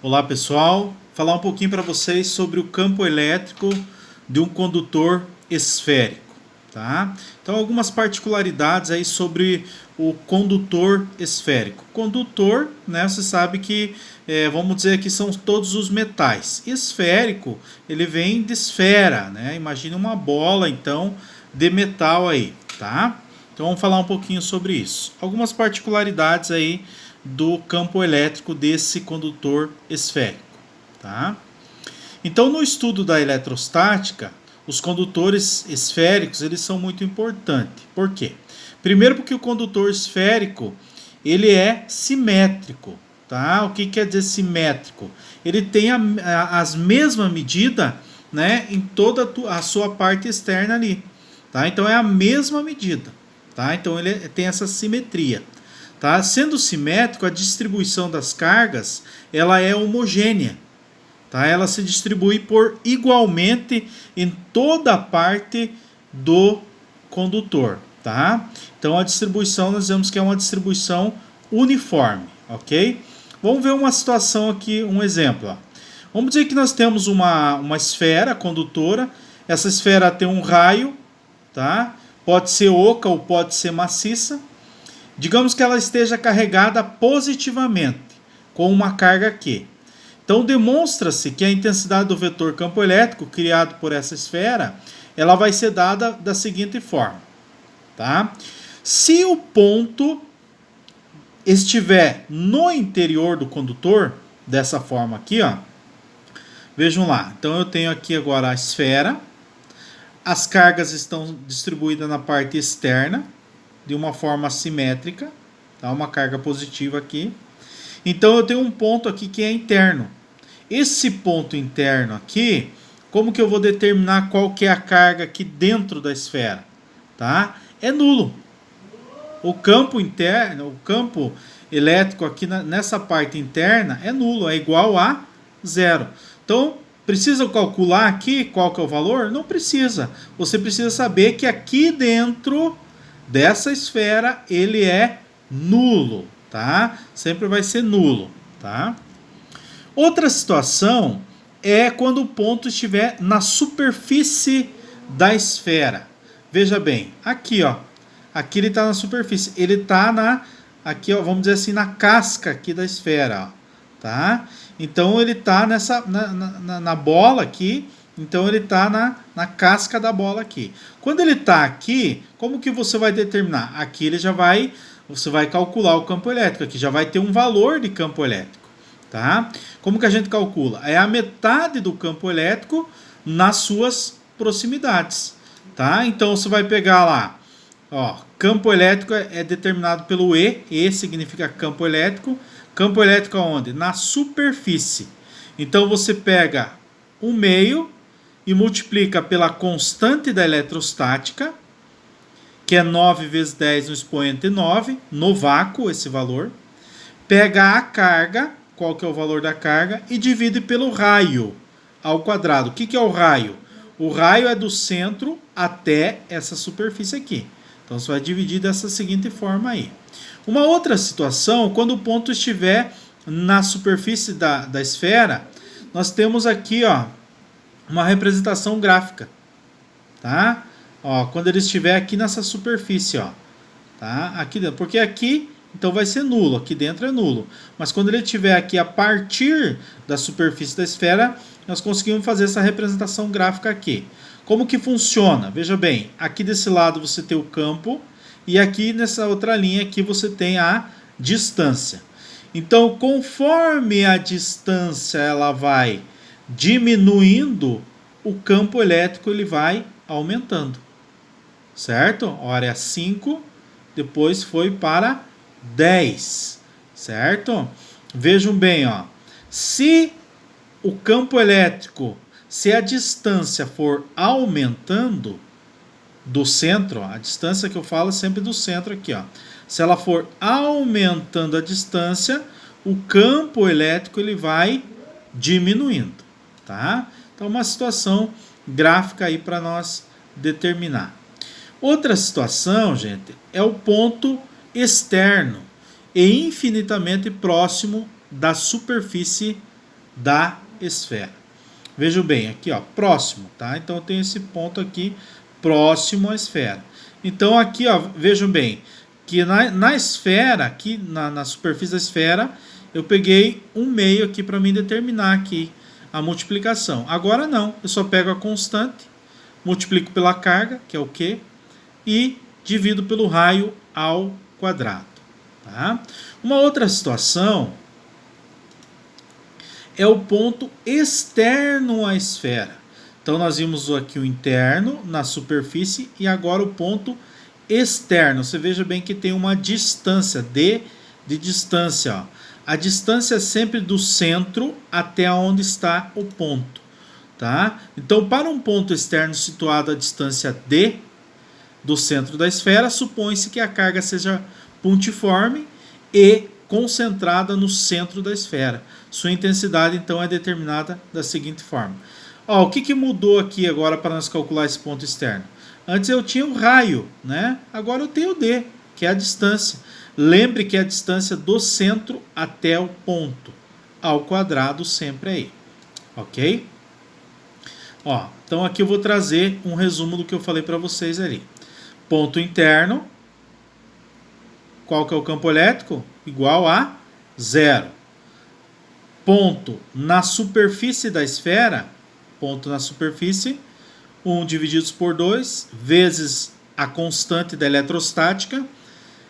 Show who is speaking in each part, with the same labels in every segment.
Speaker 1: Olá pessoal, falar um pouquinho para vocês sobre o campo elétrico de um condutor esférico, tá? Então algumas particularidades aí sobre o condutor esférico. Condutor, né? Você sabe que vamos dizer que são todos os metais. Esférico, ele vem de esfera, né? Imagina uma bola então de metal aí, tá? Então vamos falar um pouquinho sobre isso. Algumas particularidades aí do campo elétrico desse condutor esférico, tá? Então, no estudo da eletrostática, os condutores esféricos eles são muito importantes. Por quê? Primeiro, porque o condutor esférico ele é simétrico, tá? O que quer dizer simétrico? Ele tem as mesmas medidas, né, em toda a sua parte externa ali, tá? Então é a mesma medida, tá? Então ele tem essa simetria. Tá? Sendo simétrico, a distribuição das cargas ela é homogênea. Tá? Ela se distribui por igualmente em toda a parte do condutor. Tá? Então a distribuição nós dizemos que é uma distribuição uniforme. Ok? Vamos ver uma situação aqui, um exemplo. Ó. Vamos dizer que nós temos uma esfera condutora. Essa esfera tem um raio. Tá? Pode ser oca ou pode ser maciça. Digamos que ela esteja carregada positivamente, com uma carga Q. Então demonstra-se que a intensidade do vetor campo elétrico criado por essa esfera, ela vai ser dada da seguinte forma. Tá? Se o ponto estiver no interior do condutor, dessa forma aqui, ó, vejam lá. Então eu tenho aqui agora a esfera, as cargas estão distribuídas na parte externa, de uma forma simétrica, tá? Uma carga positiva aqui. Então eu tenho um ponto aqui que é interno. Esse ponto interno aqui, como que eu vou determinar qual que é a carga aqui dentro da esfera? Tá? É nulo. O campo interno, o campo elétrico aqui nessa parte interna é nulo, é igual a zero. Então, precisa calcular aqui qual que é o valor? Não precisa. Você precisa saber que aqui dentro dessa esfera ele é nulo, tá? Sempre vai ser nulo, tá? Outra situação é quando o ponto estiver na superfície da esfera. Veja bem, aqui ó, aqui ele está na superfície, ele está aqui ó, vamos dizer assim na casca aqui da esfera, ó, tá? Então ele está na bola aqui. Então ele está na casca da bola aqui. Quando ele está aqui, como que você vai determinar? Aqui ele já vai, você vai calcular o campo elétrico. Aqui já vai ter um valor de campo elétrico. Tá? Como que a gente calcula? É a metade do campo elétrico nas suas proximidades. Tá? Então você vai pegar lá, ó, campo elétrico é determinado pelo E significa campo elétrico. Campo elétrico aonde? Na superfície. Então você pega o meio e multiplica pela constante da eletrostática, que é 9 vezes 10 no expoente 9, no vácuo esse valor. Pega a carga, qual que é o valor da carga, e divide pelo raio ao quadrado. O que é o raio? O raio é do centro até essa superfície aqui. Então você vai dividir dessa seguinte forma aí. Uma outra situação, quando o ponto estiver na superfície da esfera, nós temos aqui ó, uma representação gráfica, tá? Ó, quando ele estiver aqui nessa superfície, ó, tá? Aqui dentro, porque aqui então vai ser nulo, aqui dentro é nulo. Mas quando ele estiver aqui a partir da superfície da esfera, nós conseguimos fazer essa representação gráfica aqui. Como que funciona? Veja bem, aqui desse lado você tem o campo e aqui nessa outra linha aqui você tem a distância. Então, conforme a distância ela vai diminuindo, o campo elétrico ele vai aumentando. Certo? Ora é 5, depois foi para 10. Certo? Vejam bem, ó. Se o campo elétrico, se a distância for aumentando do centro, ó, a distância que eu falo é sempre do centro aqui, ó. Se ela for aumentando a distância, o campo elétrico ele vai diminuindo, tá? Então uma situação gráfica aí para nós determinar. Outra situação, gente, é o ponto externo e infinitamente próximo da superfície da esfera. Vejam bem, aqui ó, próximo, tá? Então eu tenho esse ponto aqui próximo à esfera. Então aqui ó, vejam bem, que na esfera, aqui na superfície da esfera, eu peguei 1/2 aqui para mim determinar aqui a multiplicação. Agora não, eu só pego a constante, multiplico pela carga, que é o Q, e divido pelo raio ao quadrado. Tá? Uma outra situação é o ponto externo à esfera. Então nós vimos aqui o interno na superfície e agora o ponto externo. Você veja bem que tem uma distância, D de distância. Ó. A distância é sempre do centro até onde está o ponto. Tá? Então, para um ponto externo situado à distância D do centro da esfera, supõe-se que a carga seja pontiforme e concentrada no centro da esfera. Sua intensidade, então, é determinada da seguinte forma. Ó, o que mudou aqui agora para nós calcular esse ponto externo? Antes eu tinha o raio, né? Agora eu tenho o D, que é a distância. Lembre que é a distância do centro até o ponto, ao quadrado sempre aí. Ok? Ó, então aqui eu vou trazer um resumo do que eu falei para vocês ali. Ponto interno, qual que é o campo elétrico? Igual a 0. Ponto na superfície da esfera, ponto na superfície, 1 divididos por 2, vezes a constante da eletrostática,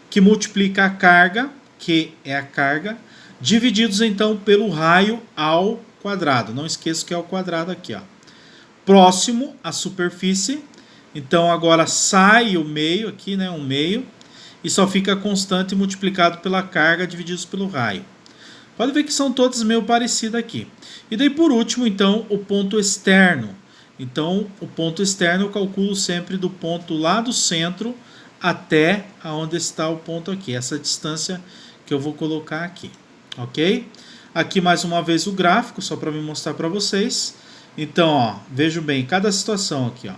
Speaker 1: que multiplica a carga, que é a carga, divididos então pelo raio ao quadrado. Não esqueça que é o quadrado aqui, ó. Próximo à superfície, então agora sai o meio aqui, né, 1/2, e só fica constante multiplicado pela carga divididos pelo raio. Pode ver que são todas meio parecidas aqui. E daí por último, então, o ponto externo. Então, o ponto externo eu calculo sempre do ponto lá do centro até onde está o ponto aqui. Essa distância que eu vou colocar aqui. Ok? Aqui mais uma vez o gráfico, só para me mostrar para vocês. Então, ó, vejam bem, cada situação aqui, ó.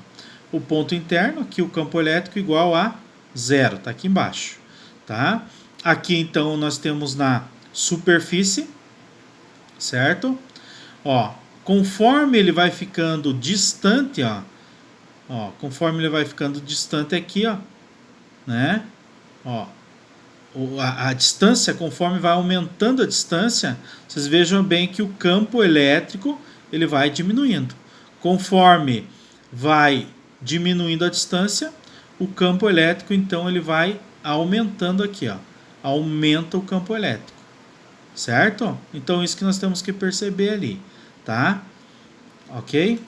Speaker 1: O ponto interno, aqui o campo elétrico igual a 0, tá aqui embaixo, tá? Aqui então nós temos na superfície, certo? Ó, conforme ele vai ficando distante, ó, conforme ele vai ficando distante aqui, ó, né? Ó, a distância, conforme vai aumentando a distância, vocês vejam bem que o campo elétrico ele vai diminuindo. Conforme vai diminuindo a distância, o campo elétrico então ele vai aumentando aqui, ó. Aumenta o campo elétrico. Certo? Então isso que nós temos que perceber ali, tá? OK?